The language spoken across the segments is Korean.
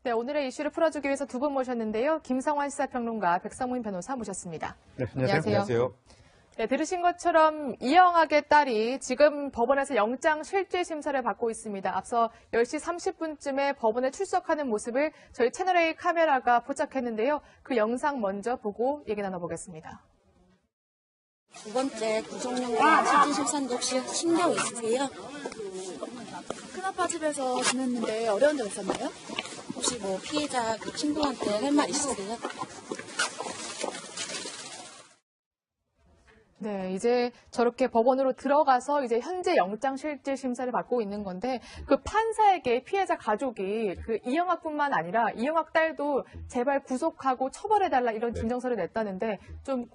네, 오늘의 이슈를 풀어주기 위해서 두 분 모셨는데요. 김성환 시사평론가, 백성문 변호사 모셨습니다. 네, 안녕하세요. 네, 들으신 것처럼 이영학의 딸이 지금 법원에서 영장 실질 심사를 받고 있습니다. 앞서 10시 30분쯤에 법원에 출석하는 모습을 저희 채널A 카메라가 포착했는데요. 그 영상 먼저 보고 얘기 나눠보겠습니다. 두 번째 구속영장 실질 심사인데 혹시 신경 있으세요? 큰아빠 집에서 지냈는데 어려운 적 있었나요? 혹시 뭐 피해자 그 친구한테 할 말 있으세요? 네, 이제 저렇게 법원으로 들어가서 이제 현재 영장 실질 심사를 받고 있는 건데 그 판사에게 피해자 가족이 그 이영학뿐만 아니라 이영학 딸도 제발 구속하고 처벌해달라 이런 진정서를 냈다는데 좀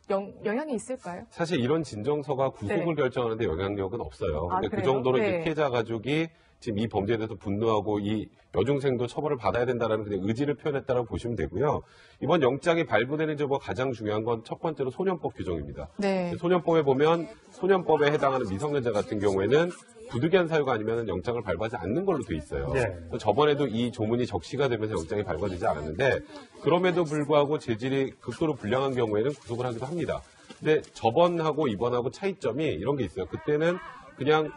영향이 있을까요? 사실 이런 진정서가 구속을 결정하는데 영향력은 없어요. 근데 그 그래요? 정도로 네. 이제 피해자 가족이 지금 이 범죄에 대해서 분노하고 이 여중생도 처벌을 받아야 된다는 그냥 의지를 표현했다고 보시면 되고요. 이번 영장이 발부되는 점과 가장 중요한 건 첫 번째로 소년법 규정입니다. 네. 소년법에 보면 소년법에 해당하는 미성년자 같은 경우에는 부득이한 사유가 아니면 영장을 발부하지 않는 걸로 돼 있어요. 네. 저번에도 이 조문이 적시가 되면서 영장이 발부되지 않았는데 그럼에도 불구하고 재질이 극도로 불량한 경우에는 구속을 하기도 합니다. 근데 저번하고 이번하고 차이점이 이런 게 있어요. 그때는 그냥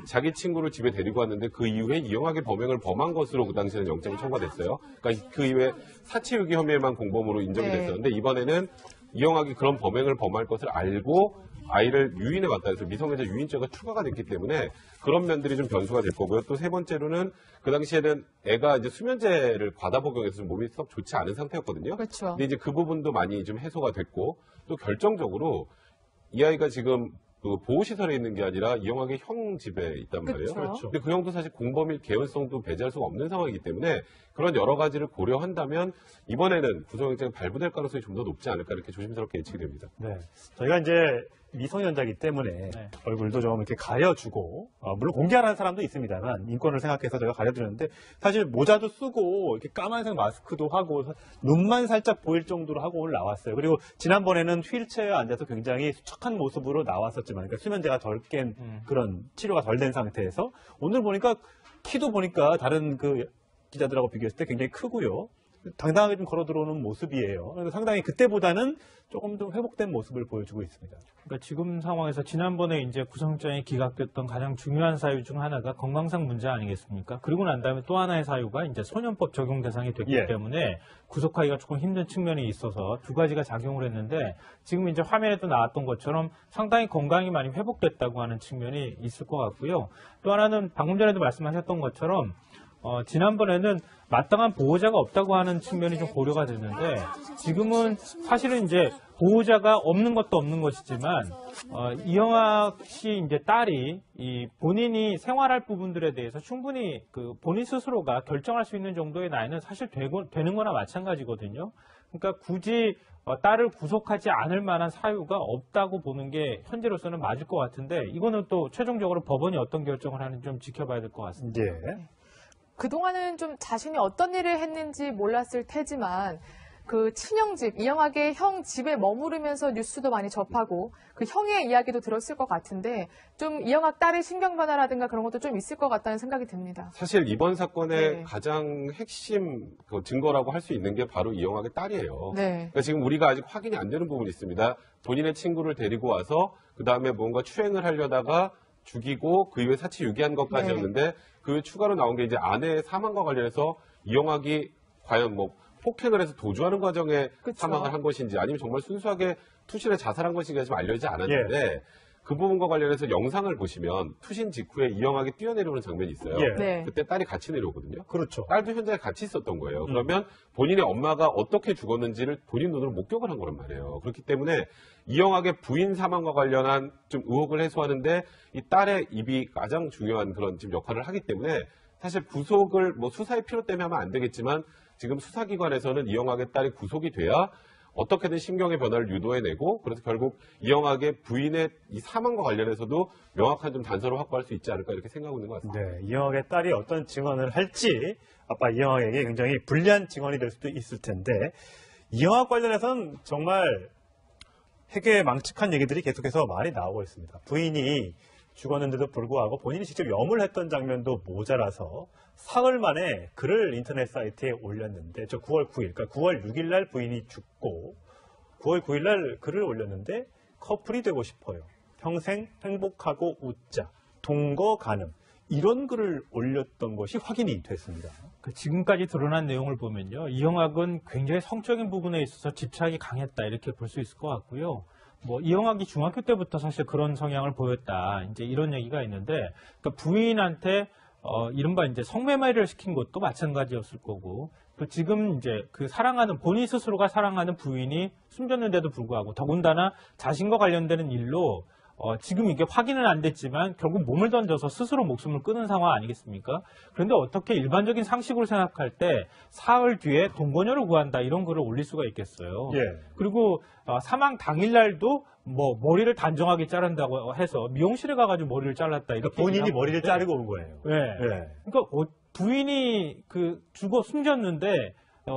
자기 친구를 집에 데리고 왔는데 그 이후에 이영학의 범행을 범한 것으로 그 당시에는 영장이 청구가 됐어요. 그러니까 그 이후에 사체유기 혐의만 공범으로 인정이 네. 됐었는데 이번에는 이영학이 그런 범행을 범할 것을 알고 아이를 유인해 왔다 해서 미성년자 유인죄가 추가가 됐기 때문에 그런 면들이 좀 변수가 될 거고요. 또 세 번째로는 그 당시에는 애가 이제 수면제를 과다 복용해서 좀 몸이 썩 좋지 않은 상태였거든요. 그렇죠. 근데 이제 그 부분도 많이 좀 해소가 됐고 또 결정적으로 이 아이가 지금 그 보호시설에 있는 게 아니라 이영학의 형 집에 있단 말이에요. 그렇죠. 근데 그 형도 사실 공범일 개연성도 배제할 수가 없는 상황이기 때문에 그런 여러 가지를 고려한다면 이번에는 구속영장이 발부될 가능성이 좀 더 높지 않을까 이렇게 조심스럽게 예측이 됩니다. 네. 저희가 이제 미성년자이기 때문에 얼굴도 좀 이렇게 가려주고, 물론 공개하라는 사람도 있습니다만, 인권을 생각해서 제가 가려드렸는데, 사실 모자도 쓰고, 이렇게 까만색 마스크도 하고, 눈만 살짝 보일 정도로 하고 오늘 나왔어요. 그리고 지난번에는 휠체어에 앉아서 굉장히 수척한 모습으로 나왔었지만, 그러니까 수면제가 덜 깬 그런 치료가 덜 된 상태에서, 오늘 보니까 키도 보니까 다른 그 기자들하고 비교했을 때 굉장히 크고요. 당당하게 좀 걸어 들어오는 모습이에요. 그래서 상당히 그때보다는 조금 더 회복된 모습을 보여주고 있습니다. 그러니까 지금 상황에서 지난번에 이제 구속영장이 기각됐던 가장 중요한 사유 중 하나가 건강상 문제 아니겠습니까? 그리고 난 다음에 또 하나의 사유가 이제 소년법 적용 대상이 됐기 때문에 구속하기가 조금 힘든 측면이 있어서 두 가지가 작용을 했는데 지금 이제 화면에도 나왔던 것처럼 상당히 건강이 많이 회복됐다고 하는 측면이 있을 것 같고요. 또 하나는 방금 전에도 말씀하셨던 것처럼 지난번에는 마땅한 보호자가 없다고 하는 측면이 좀 고려가 됐는데 지금은 사실은 이제 보호자가 없는 것도 없는 것이지만 이영학 씨 이제 딸이 이 본인이 생활할 부분들에 대해서 충분히 그 본인 스스로가 결정할 수 있는 정도의 나이는 사실 되는 거나 마찬가지거든요. 그러니까 굳이 딸을 구속하지 않을 만한 사유가 없다고 보는 게 현재로서는 맞을 것 같은데 이거는 또 최종적으로 법원이 어떤 결정을 하는지 좀 지켜봐야 될 것 같습니다. 예. 그동안은 좀 자신이 어떤 일을 했는지 몰랐을 테지만 그 친형집, 이영학의 형 집에 머무르면서 뉴스도 많이 접하고 그 형의 이야기도 들었을 것 같은데 좀 이영학 딸의 신경 변화라든가 그런 것도 좀 있을 것 같다는 생각이 듭니다. 사실 이번 사건의 네. 가장 핵심 증거라고 할 수 있는 게 바로 이영학의 딸이에요. 네. 그러니까 지금 우리가 아직 확인이 안 되는 부분이 있습니다. 본인의 친구를 데리고 와서 그 다음에 뭔가 추행을 하려다가 죽이고 그 이후에 사체 유기한 것까지였는데 그 추가로 나온 게 이제 아내의 사망과 관련해서 이영학이 과연 뭐 폭행을 해서 도주하는 과정에 그쵸. 사망을 한 것인지 아니면 정말 순수하게 투신해 자살한 것인지 지금 알려지지 않았는데 그 부분과 관련해서 영상을 보시면 투신 직후에 이영학이 뛰어내려오는 장면이 있어요. 네. 그때 딸이 같이 내려오거든요. 그렇죠. 딸도 현장에 같이 있었던 거예요. 그러면 본인의 엄마가 어떻게 죽었는지를 본인 눈으로 목격을 한 거란 말이에요. 그렇기 때문에 이영학의 부인 사망과 관련한 좀 의혹을 해소하는데 이 딸의 입이 가장 중요한 그런 지금 역할을 하기 때문에 사실 구속을 뭐 수사의 필요 때문에 하면 안 되겠지만 지금 수사기관에서는 이영학의 딸이 구속이 돼야 어떻게든 심경의 변화를 유도해내고 그래서 결국 이영학의 부인의 이 사망과 관련해서도 명확한 좀 단서를 확보할 수 있지 않을까 이렇게 생각하고 있는 것 같습니다. 네, 이영학의 딸이 어떤 증언을 할지 아빠 이영학에게 굉장히 불리한 증언이 될 수도 있을 텐데 이영학 관련해서는 정말 회계망측한 얘기들이 계속해서 많이 나오고 있습니다. 부인이 죽었는데도 불구하고 본인이 직접 염을 했던 장면도 모자라서 사흘 만에 글을 인터넷 사이트에 올렸는데, 저 9월 9일, 그러니까 9월 6일 날 부인이 죽고 9월 9일 날 글을 올렸는데 커플이 되고 싶어요. 평생 행복하고 웃자. 동거 가능. 이런 글을 올렸던 것이 확인이 됐습니다. 지금까지 드러난 내용을 보면요. 이영학은 굉장히 성적인 부분에 있어서 집착이 강했다. 이렇게 볼 수 있을 것 같고요. 이영학이 중학교 때부터 사실 그런 성향을 보였다. 이제 이런 얘기가 있는데, 그러니까 부인한테 이른바 이제 성매매를 시킨 것도 마찬가지였을 거고, 또 지금 이제 그 사랑하는, 본인 스스로가 사랑하는 부인이 숨졌는데도 불구하고, 더군다나 자신과 관련되는 일로 지금 이게 확인은 안 됐지만 결국 몸을 던져서 스스로 목숨을 끊은 상황 아니겠습니까? 그런데 어떻게 일반적인 상식으로 생각할 때 사흘 뒤에 동거녀를 구한다 이런 글을 올릴 수가 있겠어요. 예. 그리고 사망 당일날도 머리를 단정하게 자른다고 해서 미용실에 가가지고 머리를 잘랐다 이렇게 그러니까 본인이 얘기를 머리를 하는데, 자르고 온 거예요. 네. 예. 그러니까 부인이 죽어 숨졌는데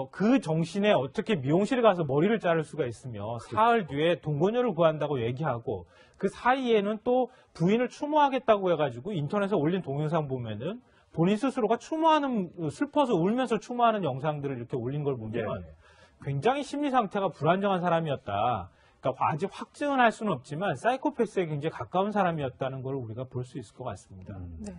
그 정신에 어떻게 미용실에 가서 머리를 자를 수가 있으며 사흘 뒤에 동거녀를 구한다고 얘기하고 그 사이에는 또 부인을 추모하겠다고 해가지고 인터넷에 올린 동영상 보면은 본인 스스로가 추모하는, 슬퍼서 울면서 추모하는 영상들을 이렇게 올린 걸 보면 굉장히 심리 상태가 불안정한 사람이었다. 그러니까 아직 확증은 할 수는 없지만 사이코패스에 굉장히 가까운 사람이었다는 걸 우리가 볼 수 있을 것 같습니다. 네.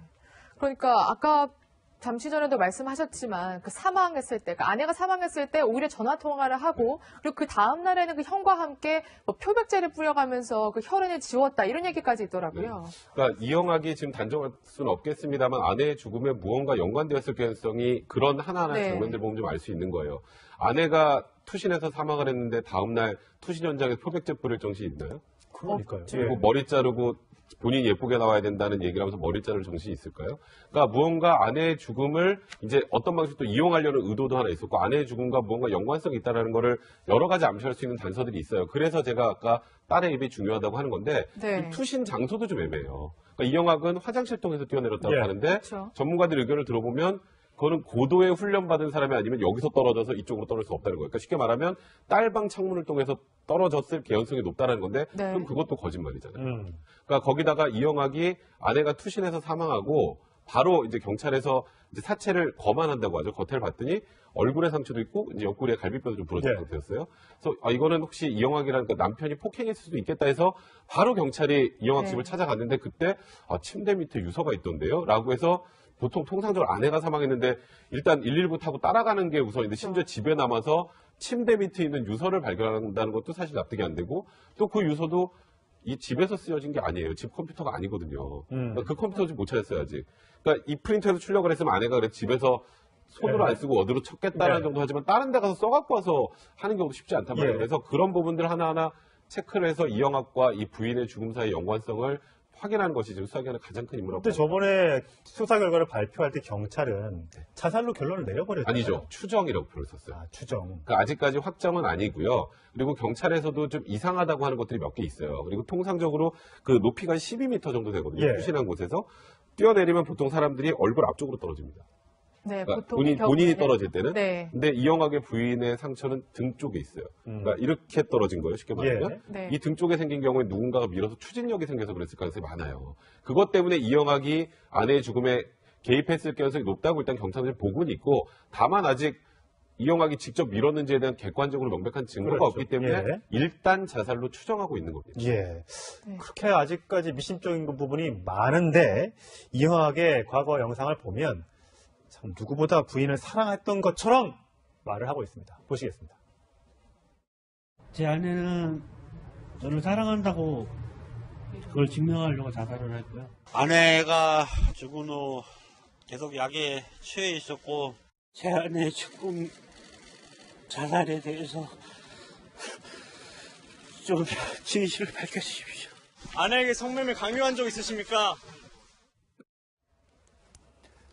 그러니까 아까 잠시 전에도 말씀하셨지만 그 사망했을 때, 그러니까 아내가 사망했을 때 오히려 전화 통화를 하고 그리고 그 다음 날에는 그 형과 함께 표백제를 뿌려가면서 그 혈흔을 지웠다 이런 얘기까지 있더라고요. 그러니까 이영학이 지금 단정할 수는 없겠습니다만 아내의 죽음에 무언가 연관되었을 가능성이 그런 하나하나 네. 장면들 보면 좀 알 수 있는 거예요. 아내가 투신해서 사망을 했는데 다음날 투신 현장에서 표백제 뿌릴 정신이 있나요? 그러니까요. 그리고 머리 자르고 본인이 예쁘게 나와야 된다는 얘기를 하면서 머리 자를 정신이 있을까요? 그러니까 무언가 아내의 죽음을 이제 어떤 방식으로 이용하려는 의도도 하나 있었고 아내의 죽음과 무언가 연관성이 있다는 거를 여러 가지 암시할 수 있는 단서들이 있어요. 그래서 제가 아까 딸의 입이 중요하다고 하는 건데 네. 이 투신 장소도 좀 애매해요. 그러니까 이영학은 화장실 통해서 뛰어내렸다고 예. 하는데 그렇죠. 전문가들 의견을 들어보면 그거는 고도의 훈련받은 사람이 아니면 여기서 떨어져서 이쪽으로 떨어질 수 없다는 거예요. 그러니까 쉽게 말하면 딸방 창문을 통해서 떨어졌을 개연성이 높다는 건데 네. 그럼 그것도 거짓말이잖아요. 그러니까 거기다가 이영학이 아내가 투신해서 사망하고 바로 이제 경찰에서 이제 사체를 검안한다고 하죠. 겉을 봤더니 얼굴에 상처도 있고 이제 옆구리에 갈비뼈도 좀 부러진 네. 상태였어요. 그래서 이거는 혹시 이영학이라는 그 남편이 폭행했을 수도 있겠다 해서 바로 경찰이 이영학 네. 집을 찾아갔는데 그때 침대 밑에 유서가 있던데요. 라고 해서 보통 통상적으로 아내가 사망했는데 일단 119 타고 따라가는 게 우선인데 심지어 집에 남아서 침대 밑에 있는 유서를 발견한다는 것도 사실 납득이 안 되고 또 그 유서도 이 집에서 쓰여진 게 아니에요. 집 컴퓨터가 아니거든요. 그러니까 그 컴퓨터 좀 못 찾았어야지. 그러니까 이 프린터에서 출력을 했으면 아내가 그래 집에서 손으로 안 쓰고 어디로 쳤겠다라는 네. 정도 하지만 다른 데 가서 써갖고 와서 하는 경우도 쉽지 않단 말이에요. 예. 그래서 그런 부분들 하나하나 체크를 해서 이영학과 이 부인의 죽음 사이의 연관성을 확인하는 것이 지금 수사기관의 가장 큰 임무라고 근데 저번에 수사 결과를 발표할 때 경찰은 자살로 결론을 내려버렸잖아요. 아니죠. 추정이라고 표현을 썼어요. 추정. 그러니까 아직까지 확정은 아니고요. 그리고 경찰에서도 좀 이상하다고 하는 것들이 몇 개 있어요. 그리고 통상적으로 그 높이가 12m 정도 되거든요. 예. 투신한 곳에서 뛰어내리면 보통 사람들이 얼굴 앞쪽으로 떨어집니다. 네, 그러니까 보통 본인이 경우에는. 떨어질 때는. 네. 근데 이영학의 부인의 상처는 등 쪽에 있어요. 그러니까 이렇게 떨어진 거예요. 쉽게 말하면. 예. 네. 이 등 쪽에 생긴 경우에 누군가가 밀어서 추진력이 생겨서 그랬을 가능성이 많아요. 그것 때문에 이영학이 아내의 죽음에 개입했을 가능성이 높다고 일단 경찰들이 보고는 있고 다만 아직 이영학이 직접 밀었는지에 대한 객관적으로 명백한 증거가 그렇죠. 없기 때문에 예. 일단 자살로 추정하고 있는 겁니다. 예. 네. 그렇게 아직까지 미심적인 부분이 많은데 이영학의 과거 영상을 보면 참 누구보다 부인을 사랑했던 것처럼 말을 하고 있습니다. 보시겠습니다. 제 아내는 저를 사랑한다고 그걸 증명하려고 자살을 했고요. 아내가 죽은 후 계속 약에 취해 있었고 제 아내의 죽음 자살에 대해서 좀 진실을 밝혀주십시오. 아내에게 성매매 강요한 적 있으십니까?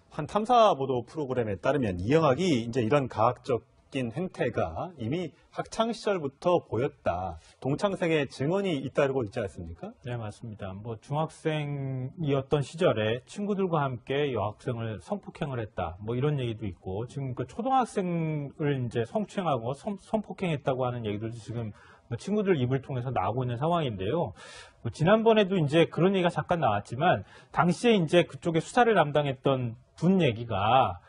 한 탐사 보도 프로그램에 따르면 이영학이 이제 이런 가학적 바뀐 행태가 이미 학창 시절부터 보였다. 동창생의 증언이 잇따르고 있지 않습니까? 네, 맞습니다. 뭐 중학생이었던 시절에 친구들과 함께 여학생을 성폭행을 했다. 뭐 이런 얘기도 있고, 지금 그 초등학생을 이제 성추행하고 성폭행했다고 하는 얘기들도 지금 친구들 입을 통해서 나오고 있는 상황인데요. 뭐 지난번에도 이제 그런 얘기가 잠깐 나왔지만, 당시에 이제 그쪽에 수사를 담당했던 분 얘기가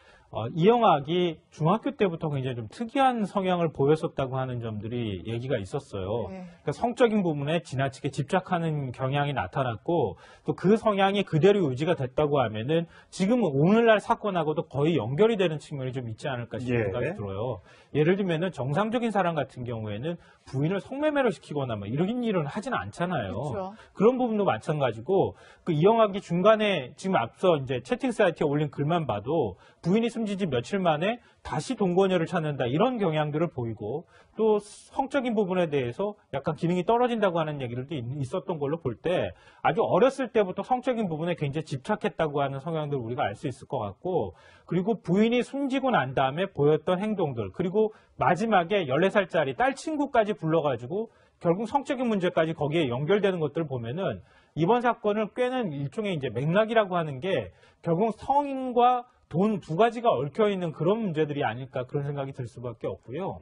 이영학이 중학교 때부터 굉장히 좀 특이한 성향을 보였었다고 하는 점들이 얘기가 있었어요. 네. 그러니까 성적인 부분에 지나치게 집착하는 경향이 나타났고, 또 그 성향이 그대로 유지가 됐다고 하면은 지금은 오늘날 사건하고도 거의 연결이 되는 측면이 좀 있지 않을까 싶은 생각이 들어요. 예를 들면은 정상적인 사람 같은 경우에는 부인을 성매매를 시키거나 뭐 이런 일은 하진 않잖아요. 그렇죠. 그런 부분도 마찬가지고, 그 이영학이 중간에 지금 앞서 이제 채팅 사이트에 올린 글만 봐도 부인이 숨진 지 며칠 만에 다시 동거녀를 찾는다, 이런 경향들을 보이고, 또 성적인 부분에 대해서 약간 기능이 떨어진다고 하는 얘기들도 있었던 걸로 볼 때, 아주 어렸을 때부터 성적인 부분에 굉장히 집착했다고 하는 성향들을 우리가 알 수 있을 것 같고, 그리고 부인이 숨지고 난 다음에 보였던 행동들, 그리고 마지막에 14살짜리 딸 친구까지 불러가지고 결국 성적인 문제까지 거기에 연결되는 것들을 보면은, 이번 사건을 꿰는 일종의 이제 맥락이라고 하는 게 결국 성인과 돈 두 가지가 얽혀있는 그런 문제들이 아닐까, 그런 생각이 들 수밖에 없고요.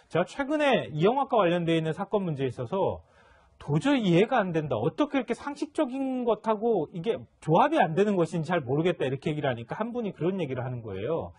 제가 최근에 이영학과 관련되어 있는 사건 문제에 있어서 도저히 이해가 안 된다. 어떻게 이렇게 상식적인 것하고 이게 조합이 안 되는 것인지 잘 모르겠다, 이렇게 얘기를 하니까 한 분이 그런 얘기를 하는 거예요.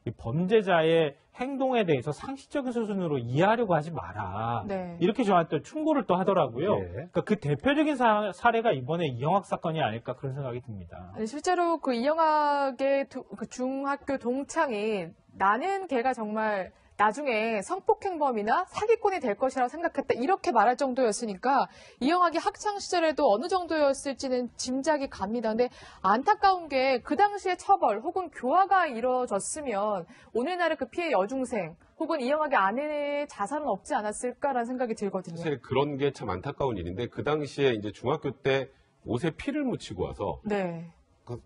이 범죄자의 행동에 대해서 상식적인 수준으로 이해하려고 하지 마라. 네. 이렇게 저한테 충고를 또 하더라고요. 그러니까 그 대표적인 사례가 이번에 이영학 사건이 아닐까, 그런 생각이 듭니다. 아니, 실제로 그 이영학의 그 중학교 동창이 나는 걔가 정말 나중에 성폭행범이나 사기꾼이 될 것이라고 생각했다, 이렇게 말할 정도였으니까 이영학이 학창 시절에도 어느 정도였을지는 짐작이 갑니다. 근데 안타까운 게 그 당시에 처벌 혹은 교화가 이루어졌으면 오늘날의 그 피해 여중생 혹은 이영학의 아내의 자살은 없지 않았을까라는 생각이 들거든요. 사실 그런 게 참 안타까운 일인데, 그 당시에 이제 중학교 때 옷에 피를 묻히고 와서 네.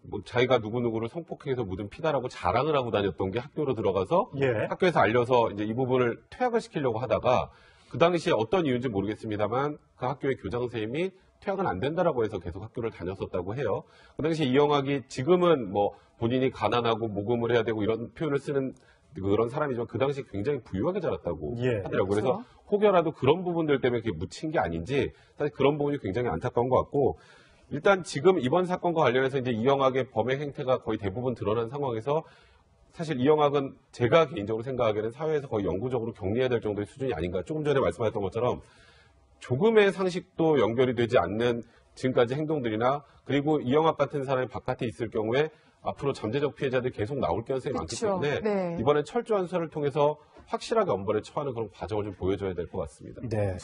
뭐 자기가 누구누구를 성폭행해서 묻은 피다라고 자랑을 하고 다녔던 게 학교로 들어가서 예. 학교에서 알려서 이제 이 부분을 퇴학을 시키려고 하다가, 그 당시에 어떤 이유인지 모르겠습니다만 그 학교의 교장 선생님이 퇴학은 안 된다라고 해서 계속 학교를 다녔었다고 해요. 그 당시에 이영학이 지금은 뭐 본인이 가난하고 모금을 해야 되고 이런 표현을 쓰는 그런 사람이지만 그 당시 굉장히 부유하게 자랐다고 하더라고요. 그래서 그렇죠. 혹여라도 그런 부분들 때문에 그게 묻힌 게 아닌지, 사실 그런 부분이 굉장히 안타까운 것 같고, 일단 지금 이번 사건과 관련해서 이제 이영학의 범행 행태가 거의 대부분 드러난 상황에서, 사실 이영학은 제가 개인적으로 생각하기에는 사회에서 거의 영구적으로 격리해야 될 정도의 수준이 아닌가. 조금 전에 말씀하셨던 것처럼 조금의 상식도 연결이 되지 않는 지금까지 행동들이나, 그리고 이영학 같은 사람이 바깥에 있을 경우에 앞으로 잠재적 피해자들이 계속 나올 가능성이 많기 그쵸. 때문에 네. 이번엔 철저한 수사를 통해서 확실하게 엄벌에 처하는 그런 과정을 좀 보여줘야 될 것 같습니다. 네.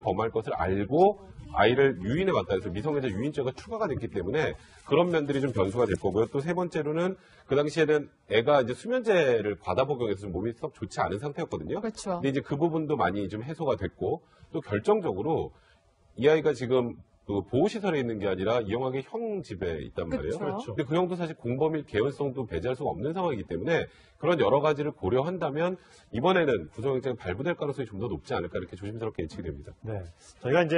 범할 것을 알고 아이를 유인해 왔다 해서 미성년자 유인죄가 추가가 됐기 때문에 그런 면들이 좀 변수가 될 거고요. 또 세 번째로는 그 당시에는 애가 이제 수면제를 과다 복용해서 좀 몸이 썩 좋지 않은 상태였거든요. 그렇죠. 근데 이제 그 부분도 많이 좀 해소가 됐고, 또 결정적으로 이 아이가 지금 그 보호시설에 있는 게 아니라 이영학의 형 집에 있단 말이에요. 그렇죠. 근데 그 형도 사실 공범일 개연성도 배제할 수가 없는 상황이기 때문에 그런 여러 가지를 고려한다면 이번에는 구속영장이 발부될 가능성이 좀 더 높지 않을까, 이렇게 조심스럽게 예측이 됩니다. 네. 저희가 이제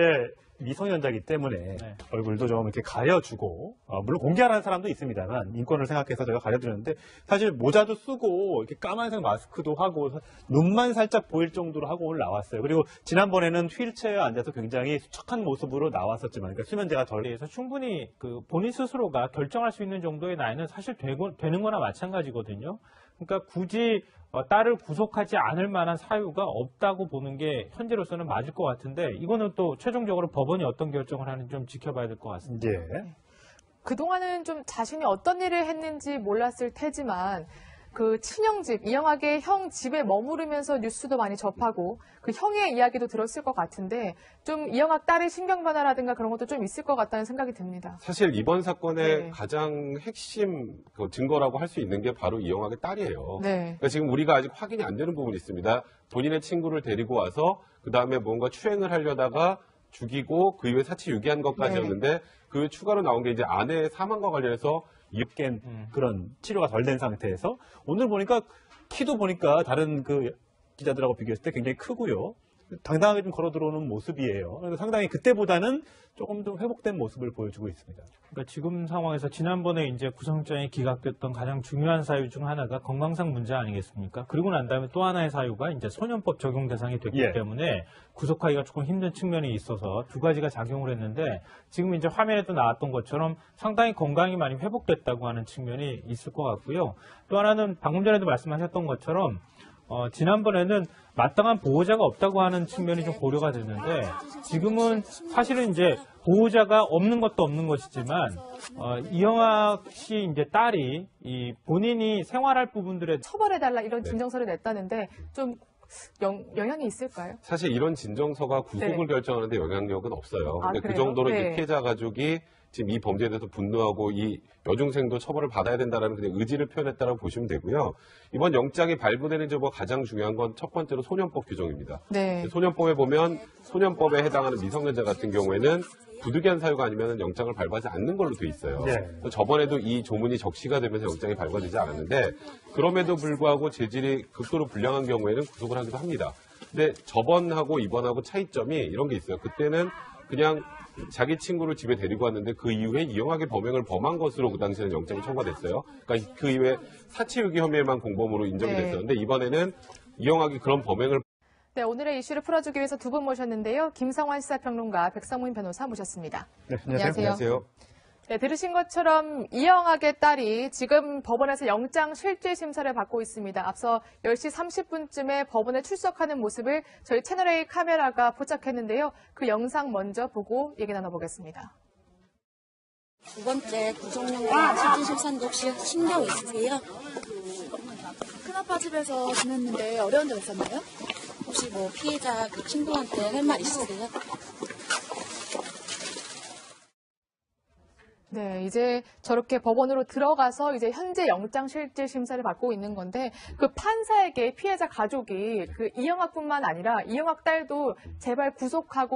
미성년자이기 때문에 얼굴도 좀 이렇게 가려주고, 물론 공개하라는 사람도 있습니다만 인권을 생각해서 제가 가려드렸는데, 사실 모자도 쓰고 이렇게 까만색 마스크도 하고 눈만 살짝 보일 정도로 하고 오늘 나왔어요. 그리고 지난번에는 휠체어에 앉아서 굉장히 수척한 모습으로 나왔었지만, 그러니까 수면제가 덜 그래서 충분히 그 본인 스스로가 결정할 수 있는 정도의 나이는 사실 되는 거나 마찬가지거든요. 그러니까 굳이 딸을 구속하지 않을 만한 사유가 없다고 보는 게 현재로서는 맞을 것 같은데, 이거는 또 최종적으로 법원이 어떤 결정을 하는지 좀 지켜봐야 될 것 같습니다. 예. 그동안은 좀 자신이 어떤 일을 했는지 몰랐을 테지만 그 친형집, 이영학의 형 집에 머무르면서 뉴스도 많이 접하고 그 형의 이야기도 들었을 것 같은데, 좀 이영학 딸의 신경 변화라든가 그런 것도 좀 있을 것 같다는 생각이 듭니다. 사실 이번 사건의 네. 가장 핵심 그 증거라고 할 수 있는 게 바로 이영학의 딸이에요. 네. 그러니까 지금 우리가 아직 확인이 안 되는 부분이 있습니다. 본인의 친구를 데리고 와서 그 다음에 뭔가 추행을 하려다가 죽이고 그 이후에 사체 유기한 것까지였는데 그 이후에 추가로 나온 게 이제 아내의 사망과 관련해서 깬 그런 치료가 덜 된 상태에서 오늘 보니까 키도 보니까 다른 그 기자들하고 비교했을 때 굉장히 크고요. 당당하게 좀 걸어 들어오는 모습이에요. 그래서 상당히 그때보다는 조금 좀 회복된 모습을 보여주고 있습니다. 그러니까 지금 상황에서 지난번에 이제 구성장이 기각됐던 가장 중요한 사유 중 하나가 건강상 문제 아니겠습니까? 그리고 난 다음에 또 하나의 사유가 이제 소년법 적용 대상이 됐기 때문에 구속하기가 조금 힘든 측면이 있어서 두 가지가 작용을 했는데 지금 이제 화면에도 나왔던 것처럼 상당히 건강이 많이 회복됐다고 하는 측면이 있을 것 같고요. 또 하나는 방금 전에도 말씀하셨던 것처럼 지난번에는 마땅한 보호자가 없다고 하는 측면이 좀 고려가 됐는데 지금은 사실은 이제 보호자가 없는 것도 없는 것이지만 이영학 씨 이제 딸이 이 본인이 생활할 부분들에 처벌해달라 이런 진정서를 냈다는데 좀 영향이 있을까요? 사실 이런 진정서가 구속을 결정하는데 영향력은 없어요. 근데 그 그래요? 정도로 이제 피해자 가족이 지금 이 범죄에 대해서 분노하고 이 여중생도 처벌을 받아야 된다는 그냥 의지를 표현했다고 보시면 되고요. 이번 영장이 발부되는 점과 가장 중요한 건 첫 번째로 소년법 규정입니다. 소년법에 보면 소년법에 해당하는 미성년자 같은 경우에는 부득이한 사유가 아니면 영장을 발부하지 않는 걸로 돼 있어요. 저번에도 이 조문이 적시가 되면서 영장이 발부되지 않았는데 그럼에도 불구하고 재질이 극도로 불량한 경우에는 구속을 하기도 합니다. 근데 저번하고 이번하고 차이점이 이런 게 있어요. 그때는 그냥 자기 친구를 집에 데리고 왔는데 그 이후에 이영학의 범행을 범한 것으로 그 당시에는 영장이 청구됐어요. 그러니까 그 이후에 사체유기 혐의에만 공범으로 인정이 됐었는데 이번에는 이영학이 그런 범행을 네, 오늘의 이슈를 풀어주기 위해서 두 분 모셨는데요. 김성환 시사평론가, 백성문 변호사 모셨습니다. 네, 안녕하세요. 네, 들으신 것처럼 이영학의 딸이 지금 법원에서 영장 실질 심사를 받고 있습니다. 앞서 10시 30분쯤에 법원에 출석하는 모습을 저희 채널A 카메라가 포착했는데요. 그 영상 먼저 보고 얘기 나눠보겠습니다. 두 번째 구속영장 실질 심사인데 혹시 신경 있으세요? 큰아빠 집에서 지냈는데 어려운 적 있었나요? 혹시 뭐 피해자 그 친구한테 할 말 있으세요? 네, 이제 저렇게 법원으로 들어가서 이제 현재 영장 실질 심사를 받고 있는 건데 그 판사에게 피해자 가족이 그 이영학뿐만 아니라 이영학 딸도 제발 구속하고